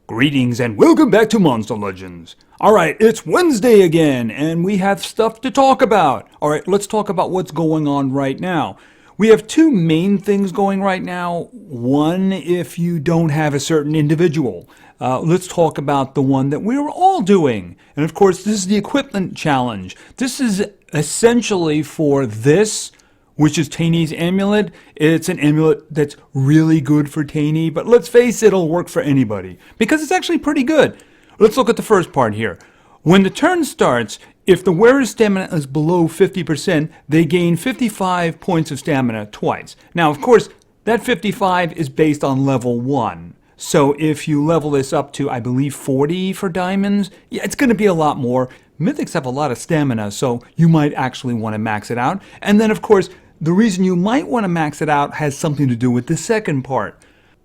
Greetings and welcome back to Monster Legends. Alright, it's Wednesday again, and we have stuff to talk about. Alright, let's talk about what's going on right now. We have two main things going right now. One, if you don't have a certain individual. Let's talk about the one that we're all doing. And of course, this is the equipment challenge. This is essentially for this, which is Taney's amulet. It's an amulet that's really good for Taney, but let's face it, it'll work for anybody, because it's actually pretty good. Let's look at the first part here. When the turn starts, if the wearer's stamina is below 50%, they gain 55 points of stamina twice. Now, of course, that 55 is based on level 1. So if you level this up to, I believe, 40 for diamonds, yeah, it's going to be a lot more. Mythics have a lot of stamina, so you might actually want to max it out. And then, of course, the reason you might want to max it out has something to do with the second part.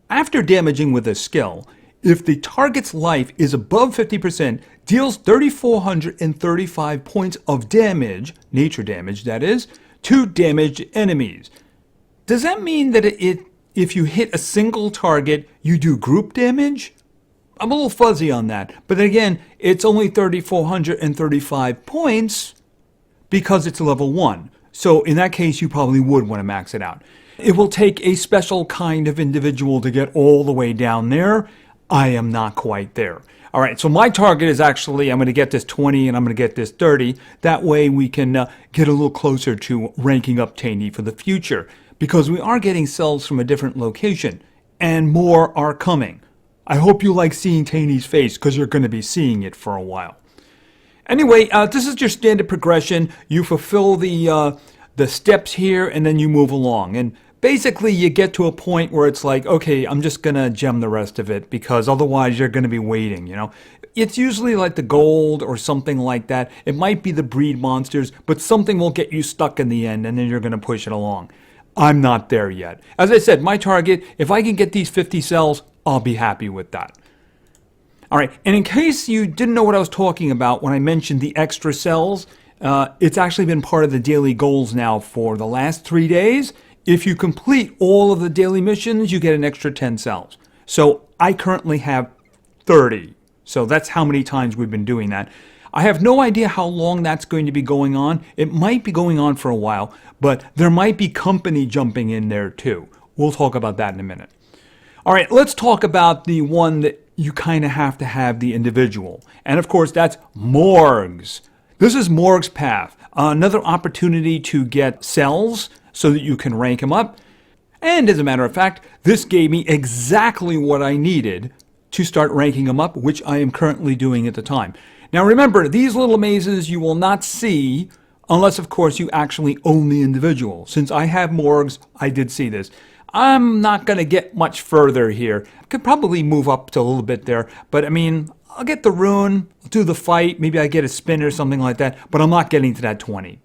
After damaging with a skill, if the target's life is above 50%, deals 3,435 points of damage, nature damage that is, to damaged enemies. Does that mean that if you hit a single target, you do group damage? I'm a little fuzzy on that, but again, it's only 3,435 points because it's level 1. So in that case, you probably would want to max it out. It will take a special kind of individual to get all the way down there. I am not quite there. All right, so my target is actually, I'm going to get this 20 and I'm going to get this 30. That way we can get a little closer to ranking up Taney for the future, because we are getting cells from a different location and more are coming. I hope you like seeing Taney's face, because you're going to be seeing it for a while. Anyway, this is your standard progression. You fulfill the steps here, and then you move along. And basically, you get to a point where it's like, okay, I'm just going to gem the rest of it, because otherwise you're going to be waiting, you know. It's usually like the gold or something like that. It might be the breed monsters, but something will get you stuck in the end, and then you're going to push it along. I'm not there yet. As I said, my target, if I can get these 50 cells, I'll be happy with that. All right, and in case you didn't know what I was talking about when I mentioned the extra cells, it's actually been part of the daily goals now for the last 3 days. If you complete all of the daily missions, you get an extra 10 cells. So I currently have 30. So that's how many times we've been doing that. I have no idea how long that's going to be going on. It might be going on for a while, but there might be company jumping in there too. We'll talk about that in a minute. All right, let's talk about the one that you kind of have to have the individual. And of course, that's Morgues. This is Morgues' path. Another opportunity to get cells so that you can rank him up. And as a matter of fact, this gave me exactly what I needed to start ranking him up, which I am currently doing at the time. Now remember, these little mazes you will not see unless, of course, you actually own the individual. Since I have Morgues, I did see this. I'm not going to get much further here. I could probably move up to a little bit there, but I mean, I'll get the rune, do the fight, maybe I get a spin or something like that, but I'm not getting to that 20.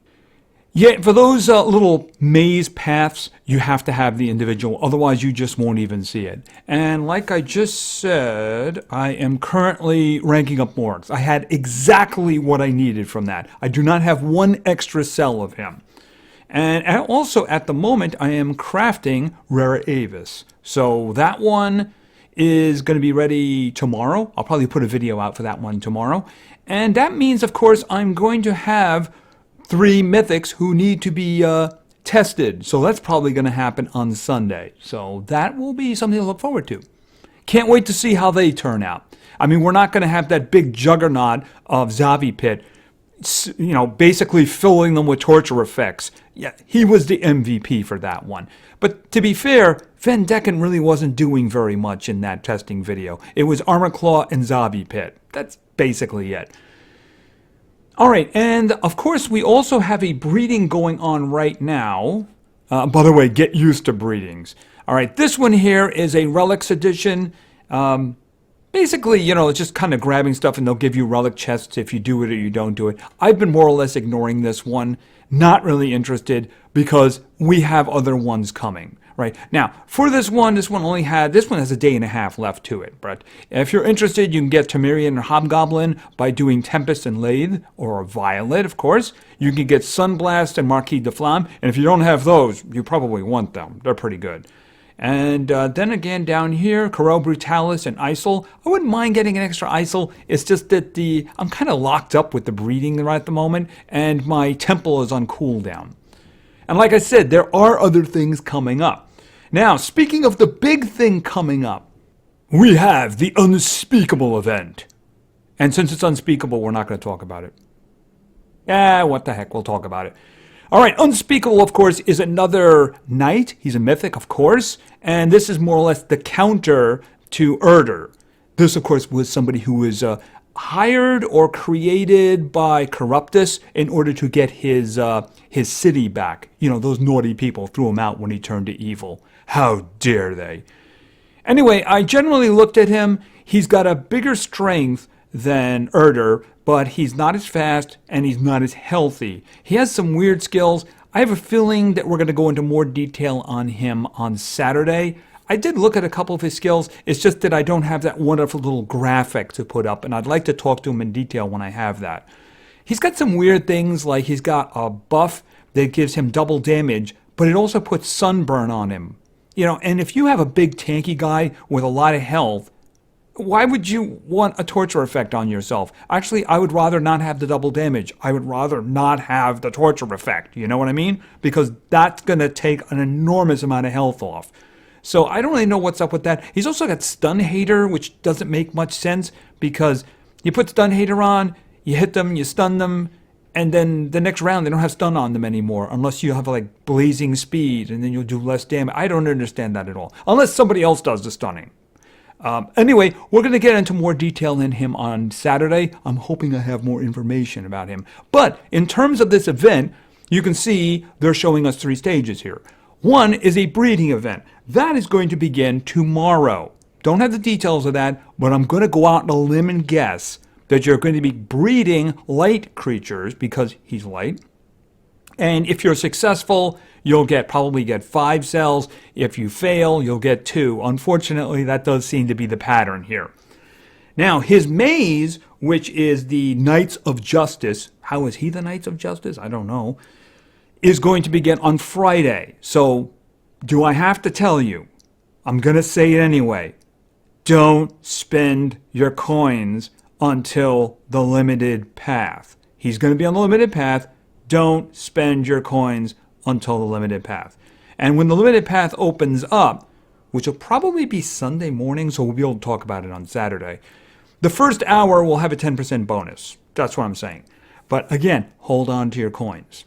Yeah, for those little maze paths, you have to have the individual, otherwise you just won't even see it. And like I just said, I am currently ranking up Morgues. I had exactly what I needed from that. I do not have one extra cell of him. And also, at the moment, I am crafting Rara Avis. So that one is going to be ready tomorrow. I'll probably put a video out for that one tomorrow. And that means, of course, I'm going to have 3 mythics who need to be tested. So that's probably going to happen on Sunday. So that will be something to look forward to. Can't wait to see how they turn out. I mean, we're not going to have that big juggernaut of Zavi Pit, you know, basically filling them with torture effects. Yeah, he was the MVP for that one. But to be fair, Van Decken really wasn't doing very much in that testing video. It was Armor Claw and Zavi Pit. That's basically it. All right, and of course we also have a breeding going on right now. By the way, get used to breedings. All right, this one here is a Relics edition. Basically, you know, it's just kind of grabbing stuff and they'll give you relic chests if you do it or you don't do it. I've been more or less ignoring this one, not really interested, because we have other ones coming, right? Now, for this one has a day and a half left to it, but if you're interested, you can get Temerian or Hobgoblin by doing Tempest and Lathe, or Violet, of course. You can get Sunblast and Marquis de Flamme, and if you don't have those, you probably want them. They're pretty good. And then again down here, Corel Brutalis and ISIL. I wouldn't mind getting an extra ISIL. It's just that I'm kind of locked up with the breeding right at the moment, and my temple is on cooldown. And like I said, there are other things coming up. Now, speaking of the big thing coming up, we have the Unspeakable event. And since it's unspeakable, we're not going to talk about it. What the heck, we'll talk about it. All right, Unspeakable, of course, is another knight. He's a mythic, of course. And this is more or less the counter to Erder. This, of course, was somebody who was hired or created by Corruptus in order to get his city back. You know, those naughty people threw him out when he turned to evil. How dare they? Anyway, I generally looked at him. He's got a bigger strength than Erder, but he's not as fast and he's not as healthy. He has some weird skills. I have a feeling that we're going to go into more detail on him on Saturday. I did look at a couple of his skills. It's just that I don't have that wonderful little graphic to put up, and I'd like to talk to him in detail when I have that. He's got some weird things, like he's got a buff that gives him double damage, but it also puts sunburn on him. You know, and if you have a big tanky guy with a lot of health, why would you want a torture effect on yourself? Actually, I would rather not have the double damage. I would rather not have the torture effect. You know what I mean? Because that's going to take an enormous amount of health off. So I don't really know what's up with that. He's also got Stun Hater, which doesn't make much sense because you put Stun Hater on, you hit them, you stun them, and then the next round they don't have stun on them anymore unless you have like blazing speed and then you'll do less damage. I don't understand that at all. Unless somebody else does the stunning. Anyway, we're going to get into more detail in him on Saturday. I'm hoping I have more information about him. But in terms of this event, you can see they're showing us 3 stages here. One is a breeding event. That is going to begin tomorrow. Don't have the details of that, but I'm going to go out on a limb and guess that you're going to be breeding light creatures because he's light. And if you're successful, you'll probably get 5 cells. If you fail, you'll get 2. Unfortunately, that does seem to be the pattern here. Now, his maze, which is the Knights of Justice, how is he the Knights of Justice? I don't know, is going to begin on Friday. So, do I have to tell you? I'm going to say it anyway. Don't spend your coins until the limited path. He's going to be on the limited path. Don't spend your coins until the limited path. And when the limited path opens up, which will probably be Sunday morning, so we'll be able to talk about it on Saturday, the first hour will have a 10% bonus. That's what I'm saying. But again, hold on to your coins.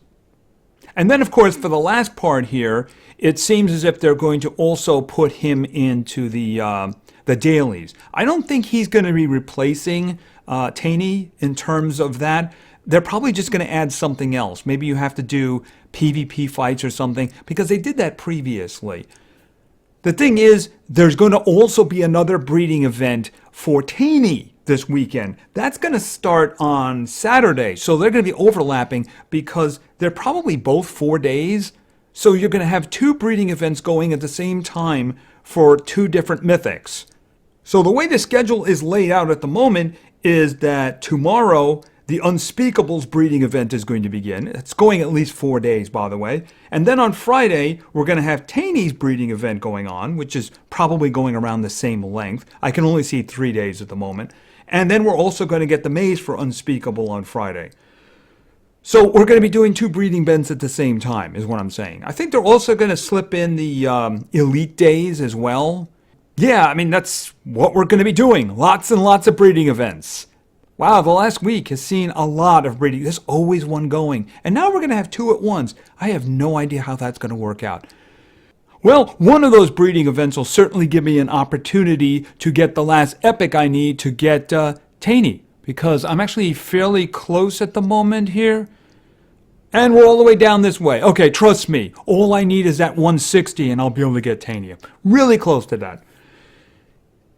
And then, of course, for the last part here, it seems as if they're going to also put him into the dailies. I don't think he's going to be replacing Taney in terms of that. They're probably just going to add something else. Maybe you have to do PvP fights or something, because they did that previously. The thing is, there's going to also be another breeding event for Taney this weekend. That's going to start on Saturday. So they're going to be overlapping because they're probably both 4 days. So you're going to have 2 breeding events going at the same time for 2 different mythics. So the way the schedule is laid out at the moment is that tomorrow the Unspeakable's breeding event is going to begin. It's going at least 4 days, by the way. And then on Friday, we're going to have Taney's breeding event going on, which is probably going around the same length. I can only see 3 days at the moment. And then we're also going to get the maze for Unspeakable on Friday. So we're going to be doing 2 breeding events at the same time, is what I'm saying. I think they're also going to slip in the Elite Days as well. Yeah, I mean, that's what we're going to be doing. Lots and lots of breeding events. Wow, the last week has seen a lot of breeding. There's always one going. And now we're going to have 2 at once. I have no idea how that's going to work out. Well, one of those breeding events will certainly give me an opportunity to get the last epic I need to get Taney, because I'm actually fairly close at the moment here. And we're all the way down this way. Okay, trust me. All I need is that 160 and I'll be able to get Taney. Really close to that.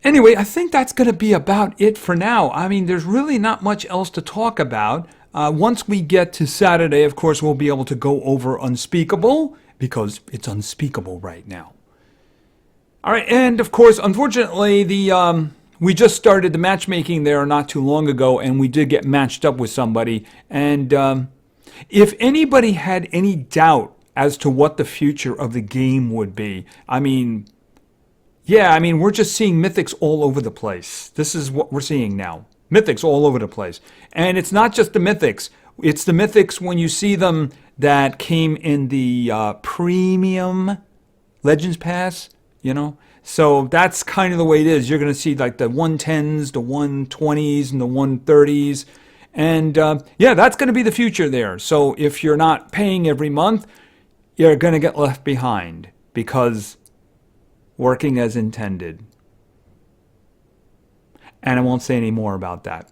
Anyway, I think that's going to be about it for now. I mean, there's really not much else to talk about. Once we get to Saturday, of course, we'll be able to go over Unspeakable, because it's unspeakable right now. All right, and of course, unfortunately, we just started the matchmaking there not too long ago, and we did get matched up with somebody. And if anybody had any doubt as to what the future of the game would be, I mean, Yeah, I mean, we're just seeing mythics all over the place. This is what we're seeing now. Mythics all over the place. And it's not just the mythics. It's the mythics when you see them that came in the premium Legends Pass, you know. So that's kind of the way it is. You're going to see like the 110s, the 120s, and the 130s. And yeah, that's going to be the future there. So if you're not paying every month, you're going to get left behind because working as intended. And I won't say any more about that.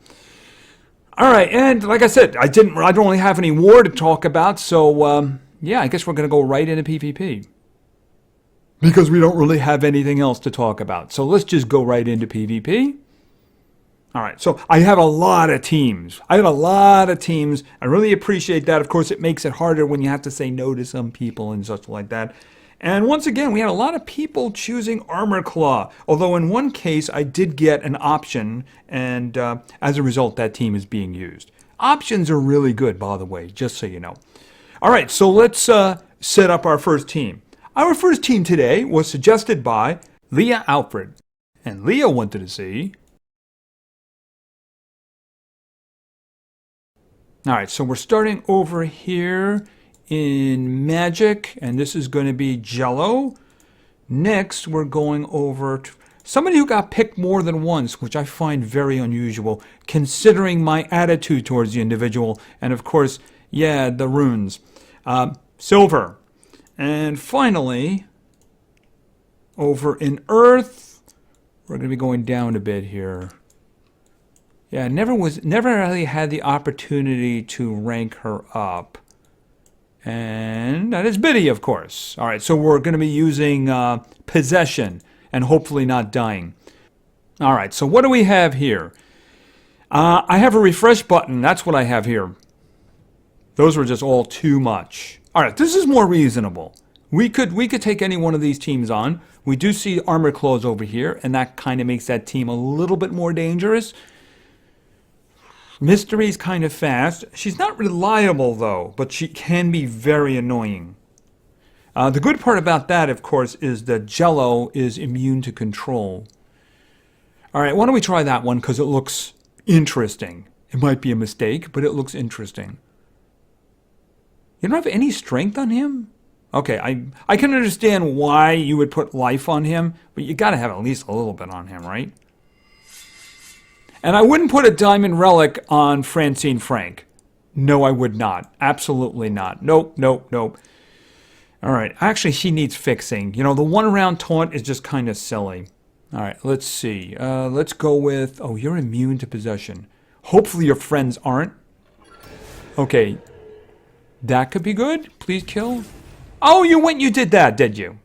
All right, and like I said, I don't really have any war to talk about, so yeah, I guess we're going to go right into PvP. Because we don't really have anything else to talk about. So let's just go right into PvP. All right, so I have a lot of teams. I really appreciate that. Of course, it makes it harder when you have to say no to some people and such like that. And once again, we had a lot of people choosing Armor Claw. Although in one case, I did get an option, and as a result, that team is being used. Options are really good, by the way, just so you know. All right, so let's set up our first team. Our first team today was suggested by Leah Alfred. And Leah wanted to see... All right, so we're starting over here in Magic, and this is going to be Jello. Next, we're going over to somebody who got picked more than once, which I find very unusual, considering my attitude towards the individual. And of course, yeah, the runes. Silver. And finally, over in Earth, we're going to be going down a bit here. Yeah, never really had the opportunity to rank her up. And that is Biddy, of course. All right, so we're going to be using Possession and hopefully not dying. All right, so what do we have here? I have a refresh button. That's what I have here. Those were just all too much. All right, this is more reasonable. We could take any one of these teams on. We do see Armor Claws over here, and that kind of makes that team a little bit more dangerous. Mystery's kind of fast. She's not reliable, though, but she can be very annoying. The good part about that, of course, is that Jello is immune to control. All right, why don't we try that one, because it looks interesting. It might be a mistake, but it looks interesting. You don't have any strength on him? Okay, I can understand why you would put life on him, but you got to have at least a little bit on him, right? And I wouldn't put a diamond relic on Francine Frank. No, I would not. Absolutely not. Nope, nope, nope. All right. Actually, she needs fixing. You know, the one-round taunt is just kind of silly. All right, let's see. Let's go with... Oh, you're immune to possession. Hopefully your friends aren't. Okay. That could be good. Please kill. Oh, you did that, did you?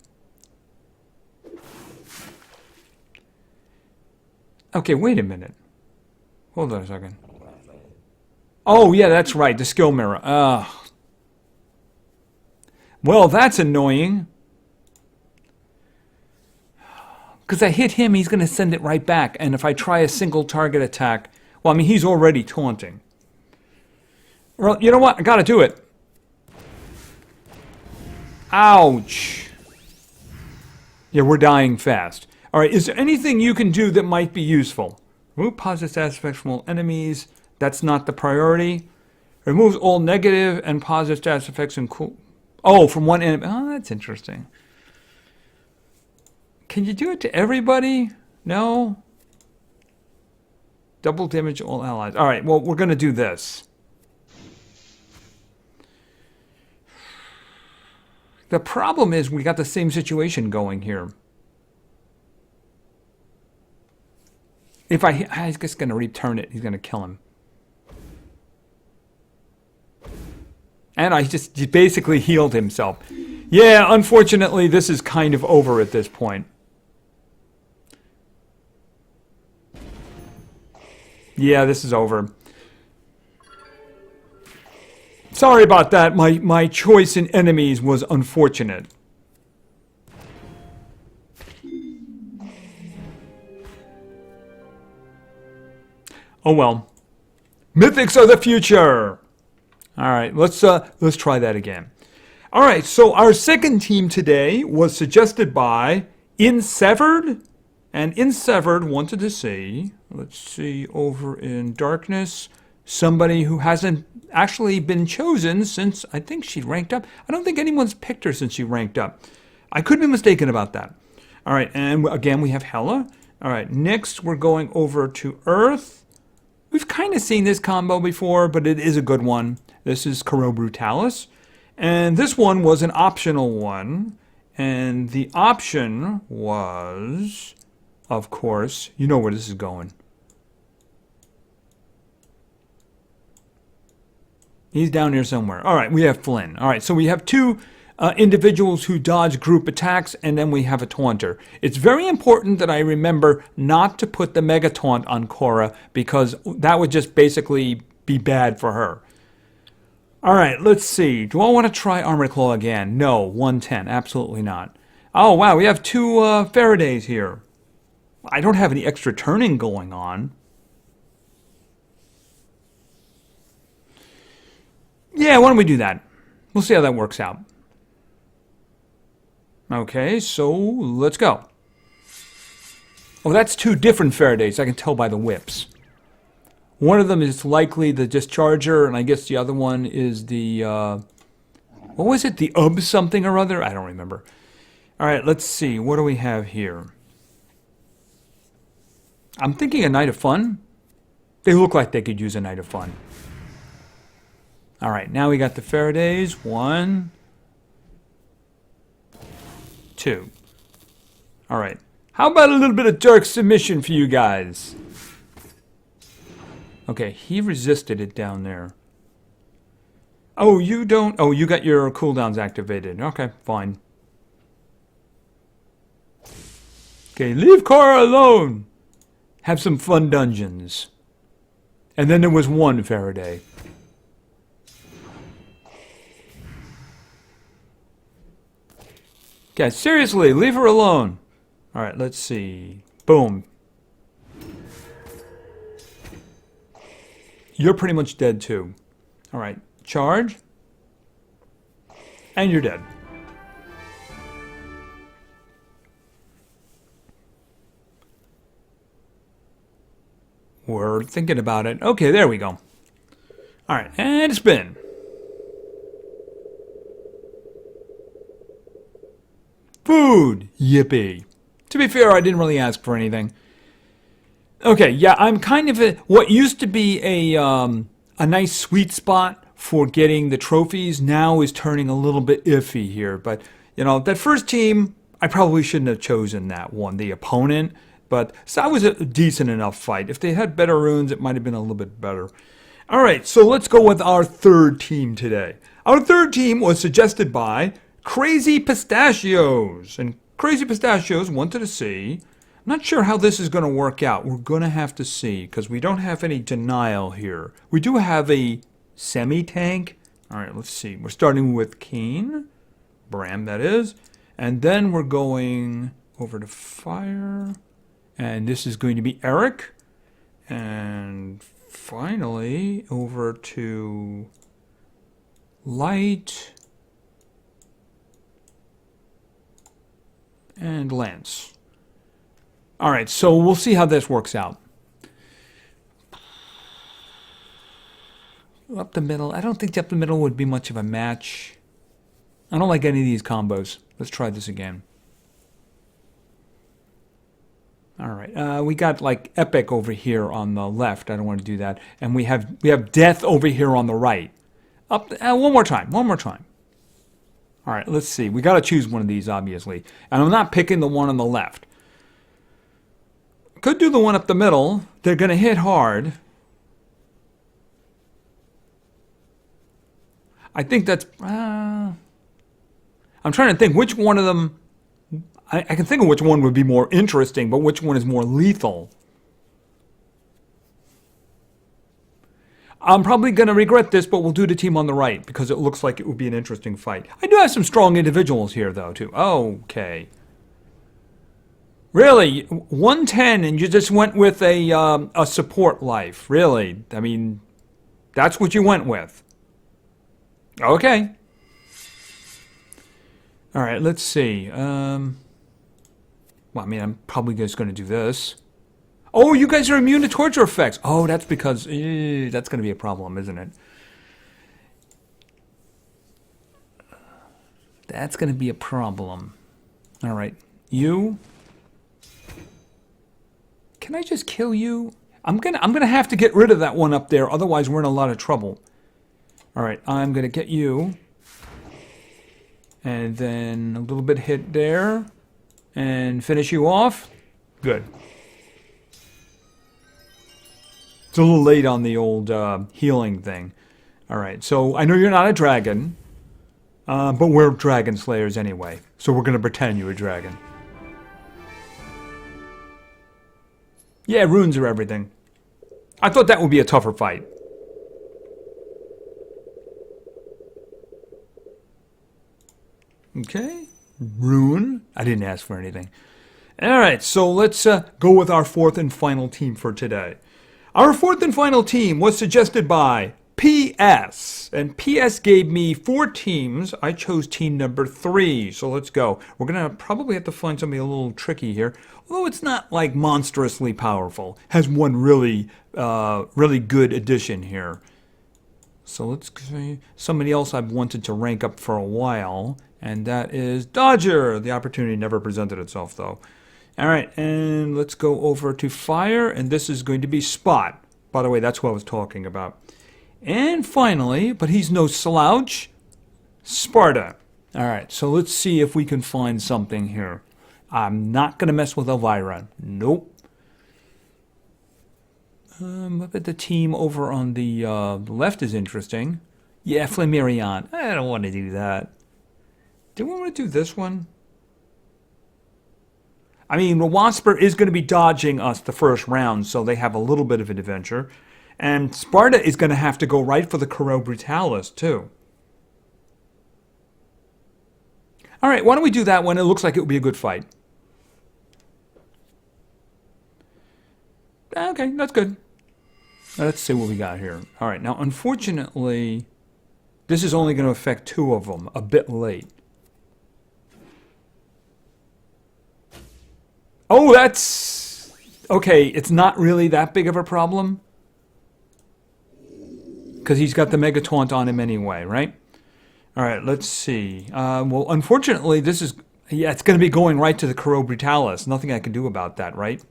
Okay, wait a minute. Hold on a second. Oh, yeah, that's right. The skill mirror. Well, that's annoying. Because I hit him, he's going to send it right back. And if I try a single target attack... Well, I mean, he's already taunting. Well, you know what? I got to do it. Ouch. Yeah, we're dying fast. All right, is there anything you can do that might be useful? Remove positive status effects from all enemies. That's not the priority. Removes all negative and positive status effects and cool. Oh, from one enemy. Oh, that's interesting. Can you do it to everybody? No? Double damage all allies. All right, well, we're going to do this. The problem is we got the same situation going here. If he's just going to return it. He's going to kill him. And I just basically healed himself. Yeah, unfortunately, this is kind of over at this point. Yeah, this is over. Sorry about that. My choice in enemies was unfortunate. Oh well. Mythics are the future. All right, let's try that again. All right, so our second team today was suggested by In Severed, and In Severed wanted to see, let's see, over in Darkness, somebody who hasn't actually been chosen since, I think she ranked up. I don't think anyone's picked her since she ranked up. I could be mistaken about that. All right, and again, we have Hela. All right, next we're going over to Earth. We've kind of seen this combo before, but it is a good one. This is Caro Brutalis. And this one was an optional one. And the option was, of course, you know where this is going. He's down here somewhere. All right, we have Flynn. All right, so we have two individuals who dodge group attacks, and then we have a taunter. It's very important that I remember not to put the mega taunt on Cora, because that would just basically be bad for her. All right, let's see. Do I want to try Armored Claw again? No, 110. Absolutely not. Oh, wow, we have two Faradays here. I don't have any extra turning going on. Yeah, why don't we do that? We'll see how that works out. Okay, so let's go. Oh, that's two different Faradays. I can tell by the whips. One of them is likely the Discharger, and I guess the other one is the, what was it? The something or other? I don't remember. All right, let's see. What do we have here? I'm thinking a Night of Fun. They look like they could use a Night of Fun. All right, now we got the Faradays. 1, 2. All right. How about a little bit of dark submission for you guys? Okay, he resisted it down there. Oh, you don't... Oh, you got your cooldowns activated. Okay, fine. Okay, leave Cora alone. Have some fun dungeons. And then there was one Faraday. Okay, seriously, leave her alone. All right, let's see. Boom. You're pretty much dead too. All right, charge. And you're dead. We're thinking about it. Okay, there we go. All right, and spin. Food! Yippee. To be fair, I didn't really ask for anything. Okay, yeah, I'm kind of what used to be a nice sweet spot for getting the trophies now is turning a little bit iffy here. But, you know, that first team, I probably shouldn't have chosen that one, the opponent. But so that was a decent enough fight. If they had better runes, it might have been a little bit better. All right, so let's go with our third team today. Our third team was suggested by Crazy Pistachios. And Crazy Pistachios wanted to see... I'm not sure how this is going to work out. We're going to have to see, because we don't have any denial here. We do have a semi-tank. All right, let's see. We're starting with Keen. Bram, that is. And then we're going over to Fire. And this is going to be Eric. And finally, over to Light. And Lance. All right, so we'll see how this works out. Up the middle. I don't think up the middle would be much of a match. I don't like any of these combos. Let's try this again. All right, we got like Epic over here on the left. I don't want to do that. And we have Death over here on the right. Up one more time. One more time. All right, let's see. We got to choose one of these, obviously. And I'm not picking the one on the left. Could do the one up the middle. They're going to hit hard. I think that's... I'm trying to think which one of them... I can think of which one would be more interesting, but which one is more lethal. I'm probably going to regret this, but we'll do the team on the right, because it looks like it would be an interesting fight. I do have some strong individuals here, though, too. Okay. Really? 110 and you just went with a support life? Really? I mean, that's what you went with. Okay. All right, let's see. Well, I mean, I'm probably just going to do this. Oh, you guys are immune to torture effects. Oh, that's because... that's going to be a problem, isn't it? That's going to be a problem. All right. You... Can I just kill you? I'm gonna have to get rid of that one up there, otherwise we're in a lot of trouble. All right, I'm gonna get you, and then a little bit hit there, and finish you off. Good. It's a little late on the old healing thing. All right, so I know you're not a dragon, but we're dragon slayers anyway, so we're gonna pretend you're a dragon. Yeah, runes are everything. I thought that would be a tougher fight. Okay. Rune. I didn't ask for anything. Alright, so let's go with our fourth and final team for today. Our fourth and final team was suggested by PS. And PS gave me 4 teams. I chose team number 3. So let's go. We're going to probably have to find something a little tricky here. Although it's not like monstrously powerful. Has one really, really good addition here. So let's see. Somebody else I've wanted to rank up for a while. And that is Dodger. The opportunity never presented itself though. Alright, and let's go over to Fire. And this is going to be Spot. By the way, that's what I was talking about. And finally, but he's no slouch, Sparta. Alright, so let's see if we can find something here. I'm not going to mess with Elvira. Nope. Look at the team over on the left is interesting. Yeah, Flammarion. I don't want to do that. Do we want to do this one? I mean, the Wasper is going to be dodging us the first round, so they have a little bit of an adventure. And Sparta is going to have to go right for the Caro Brutalis, too. Alright, why don't we do that one? It looks like it would be a good fight. Okay, that's good. Let's see what we got here. Alright, now unfortunately, this is only going to affect 2 of them, a bit late. Oh, that's... Okay, it's not really that big of a problem. Because he's got the Mega Taunt on him anyway, right? Alright, let's see. Well, unfortunately, this is... Yeah, it's going to be going right to the Caro Brutalis. Nothing I can do about that, right?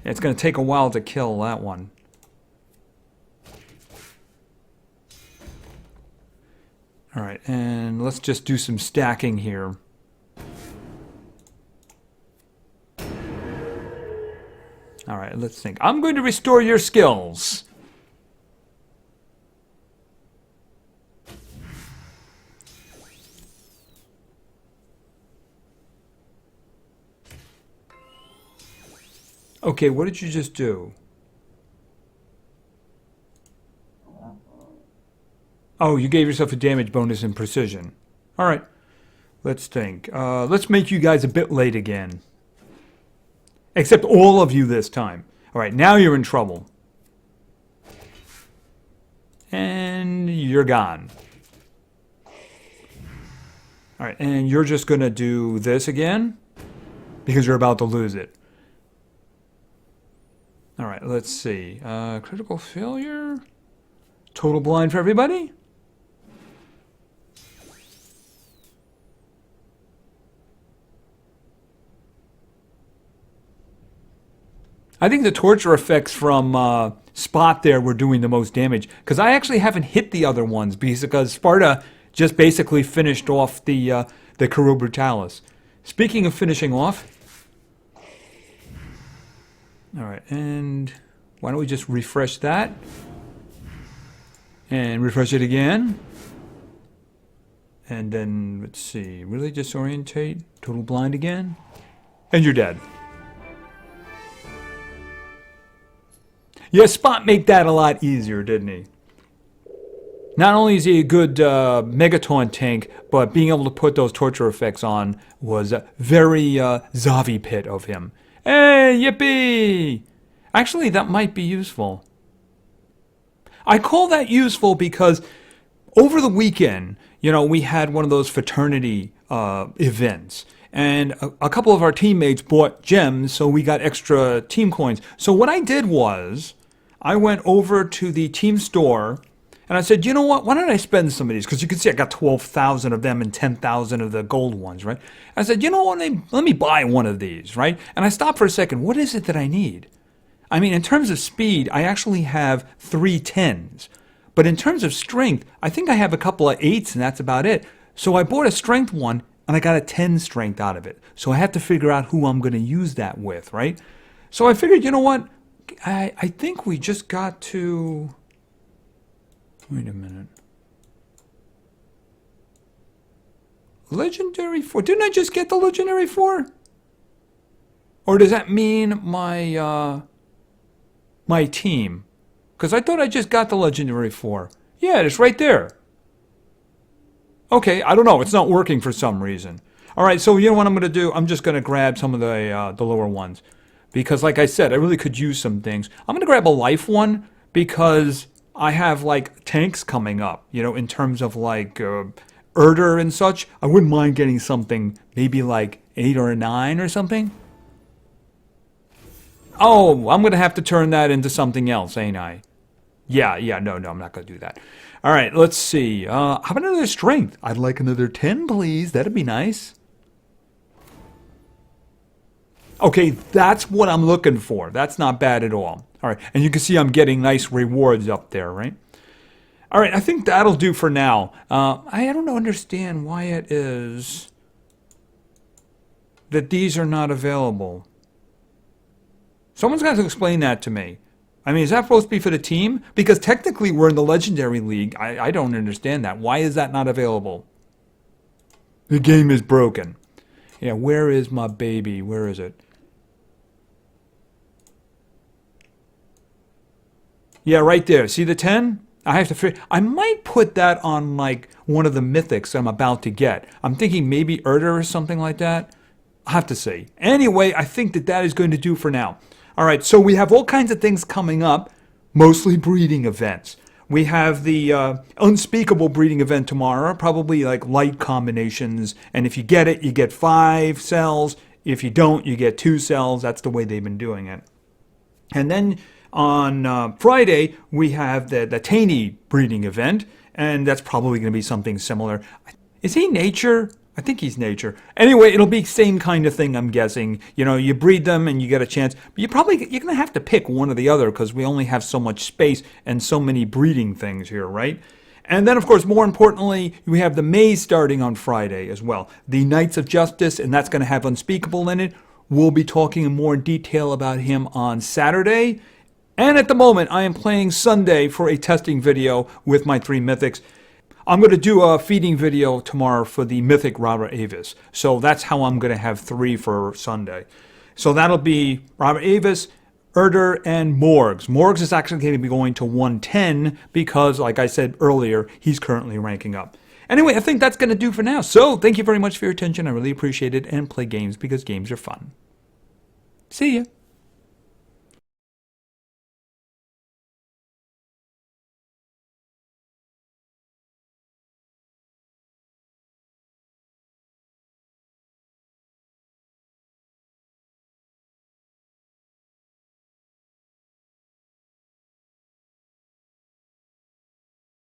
It's going to take a while to kill that one. Alright, and let's just do some stacking here. Alright, let's think. I'm going to restore your skills. Okay, what did you just do? Oh, you gave yourself a damage bonus in precision. Alright, let's think. Let's make you guys a bit late again. Except all of you this time. Alright, now you're in trouble. And you're gone. Alright, and you're just going to do this again. Because you're about to lose it. Alright, let's see. Critical failure. Total blind for everybody. I think the torture effects from Spot there were doing the most damage. Because I actually haven't hit the other ones. Because Sparta just basically finished off the Caro Brutalis. Speaking of finishing off. Alright, and why don't we just refresh that? And refresh it again. And then, let's see. Really disorientate. Total blind again. And you're dead. Yeah, Spot made that a lot easier, didn't he? Not only is he a good Megaton tank, but being able to put those torture effects on was very Zavi pit of him. Hey, yippee! Actually, that might be useful. I call that useful because over the weekend, you know, we had one of those fraternity events. And a couple of our teammates bought gems, so we got extra team coins. So what I did was, I went over to the team store, and I said, you know what, why don't I spend some of these? Because you can see I got 12,000 of them and 10,000 of the gold ones, right? I said, you know what, let me buy one of these, right? And I stopped for a second. What is it that I need? I mean, in terms of speed, I actually have 3 10s. But in terms of strength, I think I have a couple of 8s, and that's about it. So I bought a strength one, and I got a 10 strength out of it. So I have to figure out who I'm going to use that with, right? So I figured, you know what? I think we just got to... Wait a minute. Legendary 4? Didn't I just get the Legendary 4? Or does that mean my team? Because I thought I just got the Legendary 4. Yeah, it's right there. Okay, I don't know. It's not working for some reason. All right, so you know what I'm going to do? I'm just going to grab some of the lower ones. Because like I said, I really could use some things. I'm going to grab a life one because I have like tanks coming up, you know, in terms of like Erder and such. I wouldn't mind getting something maybe like 8 or a 9 or something. Oh, I'm going to have to turn that into something else, ain't I? Yeah, no, I'm not going to do that. All right, let's see. How about another strength? I'd like another 10, please. That'd be nice. Okay, that's what I'm looking for. That's not bad at all. All right, and you can see I'm getting nice rewards up there, right? All right, I think that'll do for now. I don't understand why it is that these are not available. Someone's got to explain that to me. I mean, is that supposed to be for the team? Because technically we're in the Legendary League. I don't understand that. Why is that not available? The game is broken. Yeah, where is my baby? Where is it? Yeah, right there. See the 10? I have to figure... I might put that on, like, one of the mythics I'm about to get. I'm thinking maybe Erder or something like that. I'll have to see. Anyway, I think that is going to do for now. All right, so we have all kinds of things coming up, mostly breeding events. We have the Unspeakable breeding event tomorrow, probably like light combinations. And if you get it, you get 5 cells. If you don't, you get 2 cells. That's the way they've been doing it. And then on Friday, we have the Taney breeding event. And that's probably going to be something similar. Is he nature? I think he's nature. Anyway, it'll be same kind of thing, I'm guessing. You know, you breed them and you get a chance. But you're going to have to pick one or the other because we only have so much space and so many breeding things here, right? And then, of course, more importantly, we have the maze starting on Friday as well. The Knights of Justice, and that's going to have Unspeakable in it. We'll be talking in more detail about him on Saturday. And at the moment, I am playing Sunday for a testing video with my 3 mythics. I'm going to do a feeding video tomorrow for the mythic Robert Avis. So that's how I'm going to have 3 for Sunday. So that'll be Robert Avis, Erder, and Morgues. Morgues is actually going to be going to 110 because, like I said earlier, he's currently ranking up. Anyway, I think that's going to do for now. So thank you very much for your attention. I really appreciate it. And play games because games are fun. See ya.